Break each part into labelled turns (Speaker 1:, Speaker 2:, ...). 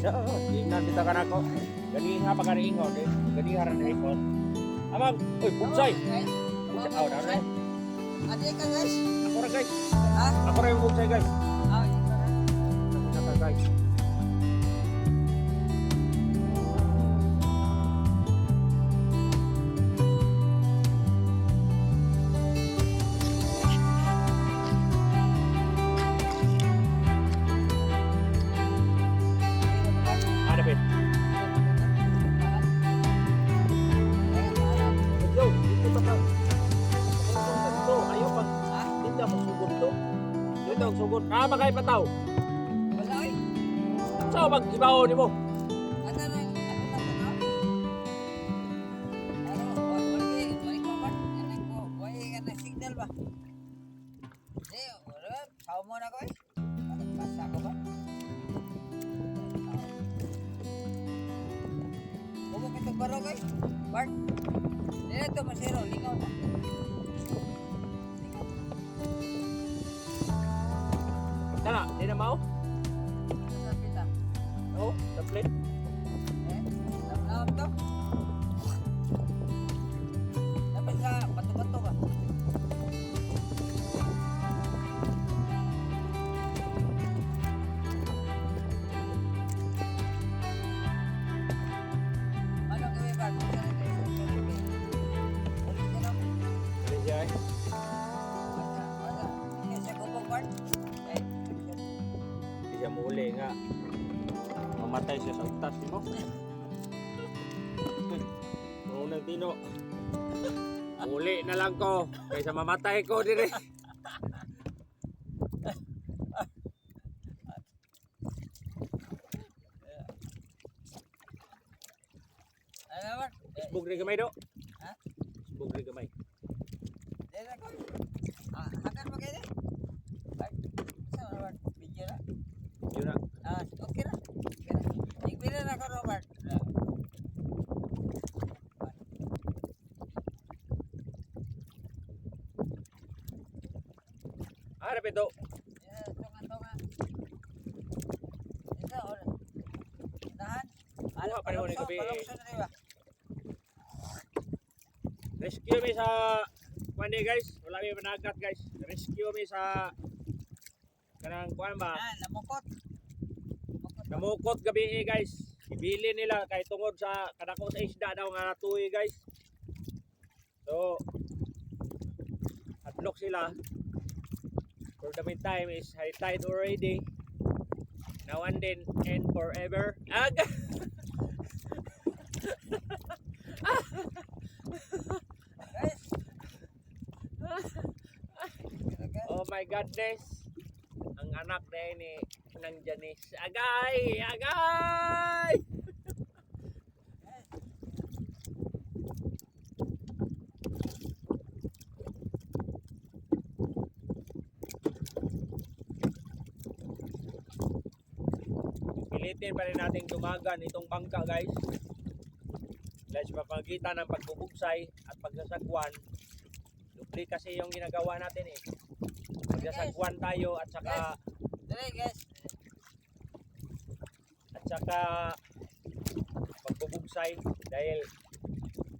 Speaker 1: Tingnan kita kan ako. Ganiha pa kaniingon, ganiha rin ipon. Amang, uy, bugsay. Oh, daro.
Speaker 2: Adi ka guys.
Speaker 1: Ako ra guys.
Speaker 2: Ha?
Speaker 1: Ako ra yung bugsay guys.
Speaker 2: Ah, ito na.
Speaker 1: Naka guys. Ada bet. Yo, dito pa ka. Ito, ayaw pag hindi mo sugod to. Dito ang sugod. Makay pataw.
Speaker 2: Wala oy.
Speaker 1: So mag-ibaw ni mo.
Speaker 2: Ano na? Ano na to? Ano? Wala ko ba? Ano ko? Wala ka na signal ba? Wala. Tao mo na ko eh. Basta ko ba? Bumok itong baro guys. Bart. Dito masiro. Lingaw na.
Speaker 1: Tara, di na mau?
Speaker 2: Sa pita.
Speaker 1: Oo, sa plate.
Speaker 2: Naam to. Dapat sa bato-bato ba? Ano gawin ba?
Speaker 1: Dili siya eh. Di siya muli nga. Mamatay siya sa utas mo. Unang tino. Muli na lang ko. Kaysa mamatay ko dire.
Speaker 2: Ano naman?
Speaker 1: Isbog rin gamay do.
Speaker 2: Ha?
Speaker 1: Isbog rin gamay.
Speaker 2: Dito ko. Hakan mo kayo? Ay, saan naman? Video na?
Speaker 1: Yun na.
Speaker 2: Okay na. Okay na. Igbila na ko, Robert.
Speaker 1: Harap ito.
Speaker 2: Tunga. Ito, dahan.
Speaker 1: Ano pa rin ko gabi?
Speaker 2: Palukso na diba?
Speaker 1: Rescue me sa Mani guys. Wala may managat guys. Rescue me sa kanang kuan ba?
Speaker 2: Namukot.
Speaker 1: Namukot gabi guys. Ibili nila kay tungod sa kadako sa isda daw nga natuy guys. So adlock sila. For the meantime is high tide already. Now and then and forever.
Speaker 2: Guys.
Speaker 1: Oh my goodness. Ang anak na ni ng Janice. Agay! Agay! Pilitin pa rin nating dumagan itong bangka guys. Dahil sa pamagitan ng pagbubugsay at pagsasagwan, dupli kasi yung ginagawa natin eh. Pagsasagwan tayo at saka
Speaker 2: Dali guys.
Speaker 1: pagbubugsay dahil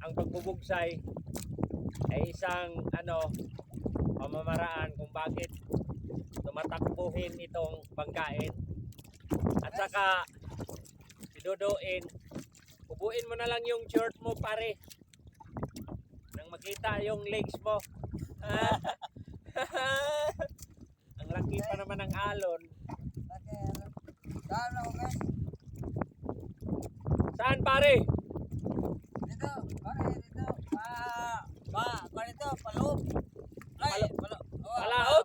Speaker 1: ang pagbubugsay ay isang pamamaraan kung bakit tumatakbuhin itong bangkain at saka siduduin ubuin mo na lang yung short mo pare nang makita yung legs mo. Ang laki pa naman ng alon.
Speaker 2: Daan ako guys.
Speaker 1: Saan pare?
Speaker 2: Dito. Pare dito. Ganito. Paloob. Ay,
Speaker 1: Palaot?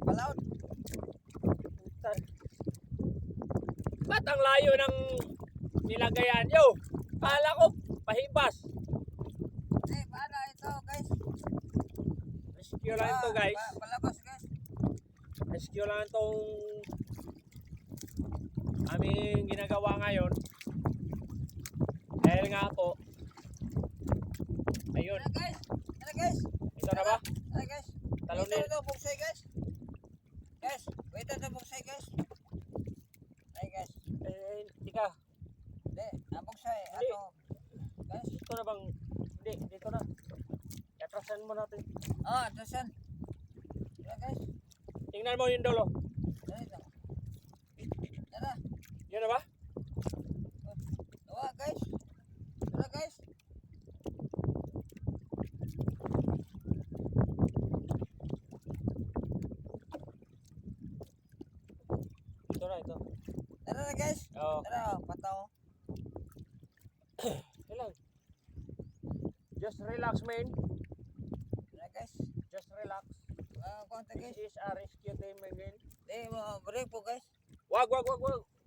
Speaker 2: Palaot.
Speaker 1: Ba't ang layo ng nilagayan? Yo! Kala ko pahibas.
Speaker 2: Paano ito guys?
Speaker 1: Rescue lang ito guys.
Speaker 2: Palabas guys.
Speaker 1: Rescue lang itong aming ginagawa ngayon. Dahil nga po, ayun,
Speaker 2: Ano guys?
Speaker 1: ito na ba?
Speaker 2: Ano guys?
Speaker 1: Talon
Speaker 2: Wait
Speaker 1: din.
Speaker 2: ito buksay guys. Guys, wait ito buksay guys. Ay guys.
Speaker 1: Tika,
Speaker 2: Ato. Guys.
Speaker 1: Dito na bang, hindi, dito na. Atrasan mo natin.
Speaker 2: Ah, atrasan. Tara guys.
Speaker 1: Tingnan mo yung dulo.
Speaker 2: Tara ito. Tara.
Speaker 1: Yun na ba?
Speaker 2: Tawa guys. Tara guys.
Speaker 1: Ito na, ito.
Speaker 2: Tara na guys.
Speaker 1: Oo.
Speaker 2: Tara, pataw.
Speaker 1: Ilan? Just relax, man.
Speaker 2: Tara guys.
Speaker 1: Just relax.
Speaker 2: Konta
Speaker 1: This
Speaker 2: guys.
Speaker 1: is a rescue team again.
Speaker 2: Break po guys.
Speaker 1: Wag.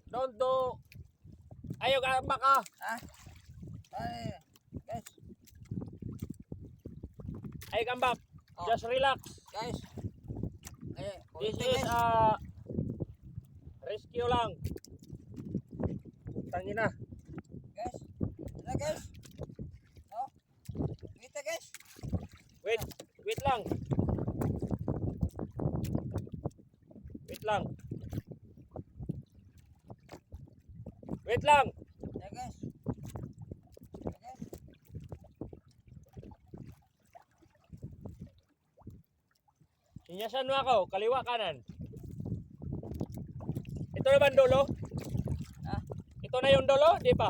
Speaker 1: Don't do. Ayaw ka baka.
Speaker 2: Ah. Ay, guys.
Speaker 1: Ay kambak.
Speaker 2: Oh.
Speaker 1: Just relax.
Speaker 2: Guys. Ay,
Speaker 1: This
Speaker 2: konta
Speaker 1: is
Speaker 2: guys.
Speaker 1: a rescue lang. Tangin na.
Speaker 2: Guys. Tara guys. No. Wait na guys.
Speaker 1: Wait lang. Wait lang. Wait lang.
Speaker 2: Tara guys. Tara guys.
Speaker 1: Sinyasan mo ako, kaliwa kanan. Ito na ba ang dulo?
Speaker 2: Ah.
Speaker 1: Ito na yung dulo, di ba?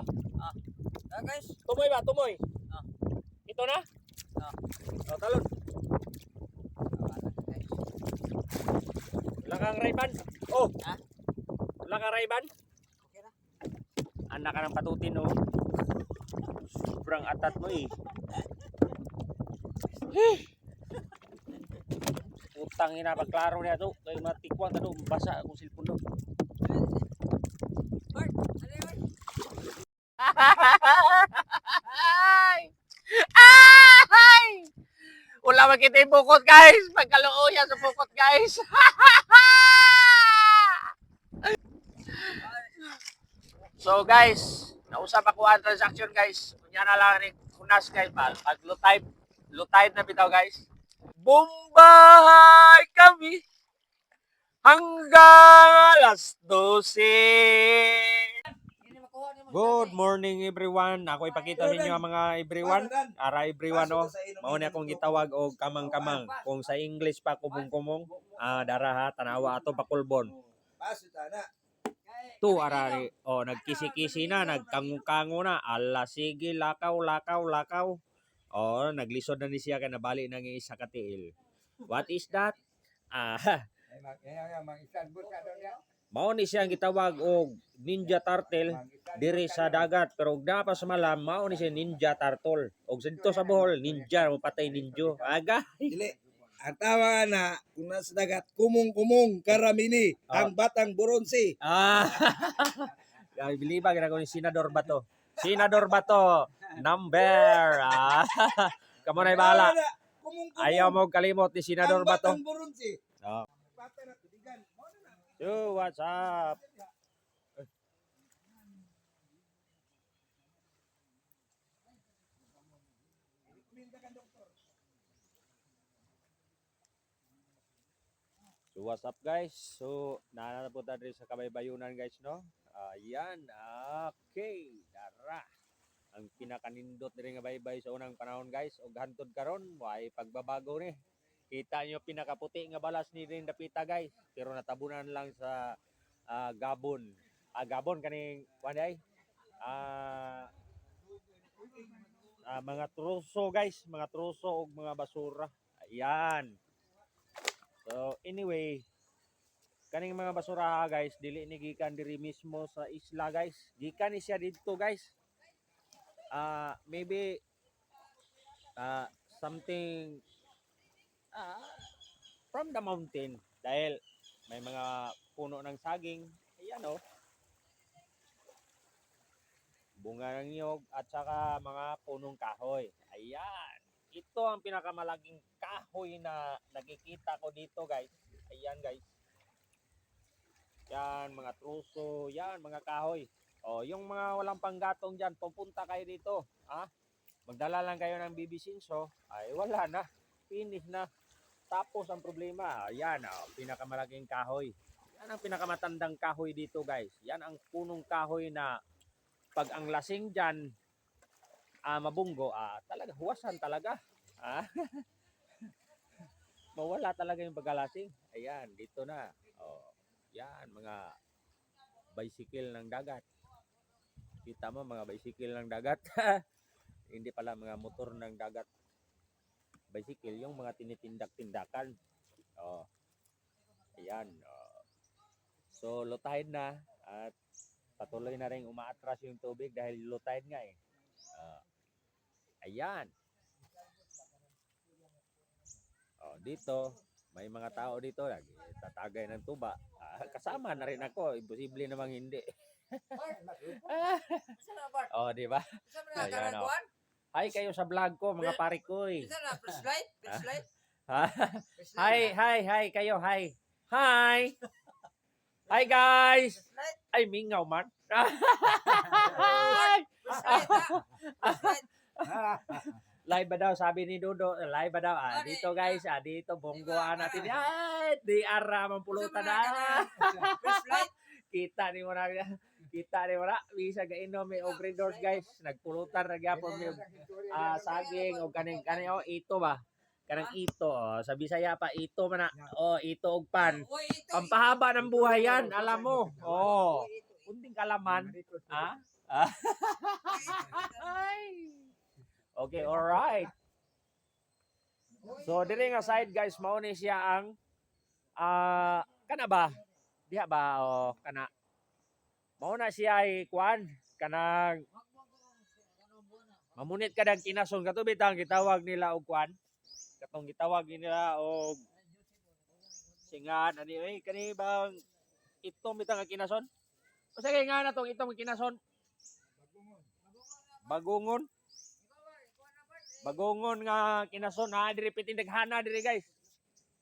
Speaker 2: Tara guys.
Speaker 1: Tumoy ba? Tumoy.
Speaker 2: Ah.
Speaker 1: Ito na?
Speaker 2: Ah.
Speaker 1: O, talon.
Speaker 2: Guys.
Speaker 1: Wala kang rayban? Oh.
Speaker 2: Ha?
Speaker 1: Wala kang rayban?
Speaker 2: Okay na.
Speaker 1: Anak ka ng patutin, oh. Sobrang atat mo, eh. Utang ina, pagklaro niya to. Kaya matikwang ka to, basa akong silpon do.
Speaker 2: Bart, ano yun?
Speaker 1: Ay! Wala makita yung bukot, guys. Pagkaluoyan sa bukot, guys. So, guys, nausap ako ang transaction, guys. Kunya na lang rin kunas, guys. Pag lutay na bitaw, guys. Bumbahay kami hanggang alas 12.
Speaker 2: Hindi makuha ni mo.
Speaker 1: Good morning everyone. Ako ipakita sa inyo ang mga everyone. Ara everyone oh. Mao ni akong gitawag og kamang-kamang. Kung sa English pa kumong-kumong, dara ha tanawa ato pakulbon. Tu arari oh nagkisi-kisi na, nagkango-kango na. Ala sige lakaw. Oh, naglisod na ni siya kay nabali nang isa ka tiil. What is that? Mao ni siya ang gitawag og ninja turtle diri sa dagat, pero og pa sa malam mao ni siya ninja turtle. Og dito sa Bohol ninja mo patay ninjo. Aga.
Speaker 3: Dili. Ang tawa na kung nasa dagat, kumong-kumong karamini, ang batang buronsi.
Speaker 1: Ay biliba gina ko ni Senador Bato. Senador Bato number. Kamo na bahala. Ayaw mo kalimot ni Senador
Speaker 3: Ang
Speaker 1: Bato.
Speaker 3: batang buronsi.
Speaker 1: Oh.
Speaker 3: Patay na tubigan. Mo na.
Speaker 1: Yo, what's up? So what's up guys? So naana na po tayo sa Kabaybayunan guys no. Ayan. Okay. Dara. Ang pinakanindot diri nga baybay sa unang panahon guys og hantod karon way pagbabago ni. Kita nyo pinakaputi nga balas ni rin dapita guys. Pero natabunan lang sa Gabon. Gabon kaning wanay. Mga truso guys, mga truso og mga basura. Ayan. So anyway, kaning mga basura guys, dili ni gikan diri mismo sa isla guys. Gikan ni siya dito guys. Maybe something from the mountain dahil may mga puno ng saging. Ayan oh. Bunga ng niyog at saka mga punong kahoy. Ayan. Ito ang pinakamalaking kahoy na nakikita ko dito guys. Ayan guys. Yan mga truso, yan mga kahoy. Oh, yung mga walang panggatong diyan, pupunta kayo dito, ha? Magdala lang kayo ng bibisinso, ay wala na. Finish na. Tapos ang problema, yan pinakamalaking kahoy. Yan ang pinakamatandang kahoy dito guys. Yan ang punong kahoy na pag ang lasing dyan, mabunggo, talaga huwasan talaga. Ah, mawala talaga yung pagkalasing. Ayan, dito na. Oh, yan mga bicycle ng dagat. Kita mo mga bicycle ng dagat. Hindi pala mga motor ng dagat. Bicycle yung mga tinitindak-tindakan. Oh, ayan. Oh. So low tide na at patuloy na rin umaatras yung tubig dahil low tide nga eh. Ayan. Oh, dito may mga tao dito tatagay ng tuba. Kasama na rin ako, imposible namang hindi.
Speaker 2: Isa na, Bart.
Speaker 1: Oh, di ba?
Speaker 2: Isa na,
Speaker 1: Ayan,
Speaker 2: karaguan.
Speaker 1: Hi kayo sa vlog ko mga pare ko eh.
Speaker 2: Isa na, flashlight. Flashlight.
Speaker 1: Hi kayo, hi. Hi. Hi guys.
Speaker 2: Flashlight.
Speaker 1: Ay mingaw man.
Speaker 2: Flashlight, Flashlight.
Speaker 1: Live ba daw sabi ni Dodo? Live ba daw? Dito guys, dito bonggoan natin. Ay, di ara man pulutan na.
Speaker 2: Flashlight.
Speaker 1: Kita ni mo na. Kita ni mo na. Bisa gainom may open doors guys. Nagpulutan na gyapon mi saging o kaning ito ba? Kanang ito, sa Bisaya pa ito man na. Ito og pan.
Speaker 2: Uy, ito.
Speaker 1: Pampahaba ng buhay yan, alam mo. Kunting kalaman. Okay, alright. So, diri nga side guys, mao ni siya ang kana ba? Diha ba kana? Mao na siya ay kuan kanang mamunit ka dag kinason katubit ang gitawag nila og kuan. Katong gitawag nila og singan ani kani bang itong bitang kinason? Usa kay nga na tong itong kinason? Bagungon. Bagungon nga kinason diri pitindaghana diri guys.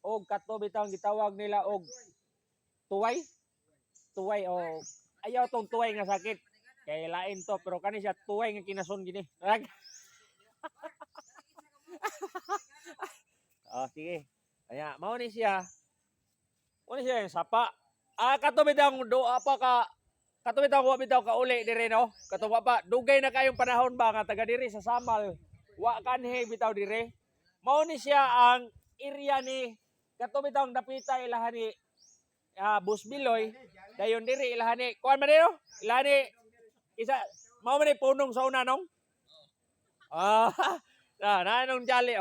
Speaker 1: Og kato bitang gitawag nila og tuway. Tuway ayaw tong tuway nga sakit. Kay lain to pero kani siya tuway nga kinason gini. Sige. Aya, mao ni siya. Mao ni siya yung sapa. Kato bitang kato bitang wa bitaw ka uli diri no. Kato pa dugay na kayong panahon ba nga taga diri sa Samal. Wa kanhe bitaw dire. Mao ni siya ang area ni kato bitaw dapita ilahan ni Busbiloy. Dayon diri ilahan ni kuan man dito? Ilahan ni isa mao man ni punong sa una nong. Nanong jali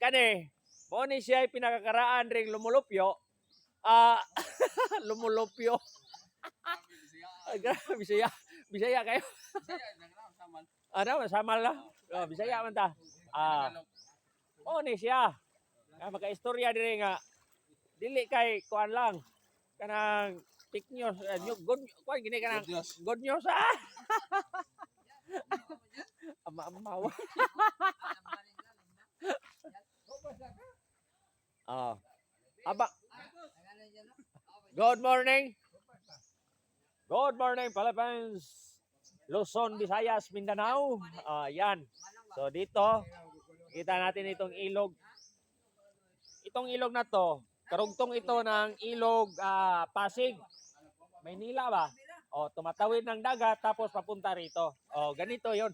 Speaker 1: Kani, mao ni siya pinakakaraan ring lumulupyo. Lumulupyo. Grabe Bisaya kayo. Samal na. Bisaya man ta. Mao ni siya. Maka-istorya diri nga dili kay kuan lang. Kanang fake news, good kuan gini kanang good news. Amawa. Aba. Good morning. Good morning, Philippines. Luzon, Visayas, Mindanao. Yan. So dito, kita natin itong ilog. Itong ilog na to, karugtong ito ng ilog Pasig. Maynila ba? Tumatawid ng dagat tapos papunta rito. Ganito 'yon.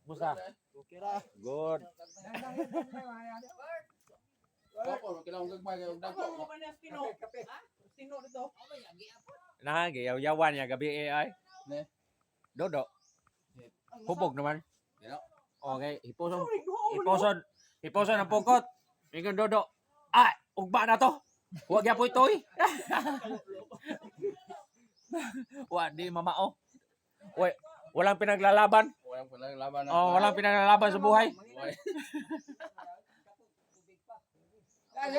Speaker 1: Musa?
Speaker 4: Okay ra.
Speaker 1: Good. Yaw-yawan ya gabi ay. Dodo. Hubog naman. Okay, hiposon ang pukot. Ingon Dodo. Ugba na to. Huwag ya po ito eh. Di mamao. Walang pinaglalaban. Walang pinaglalaban sa buhay.
Speaker 2: Ay,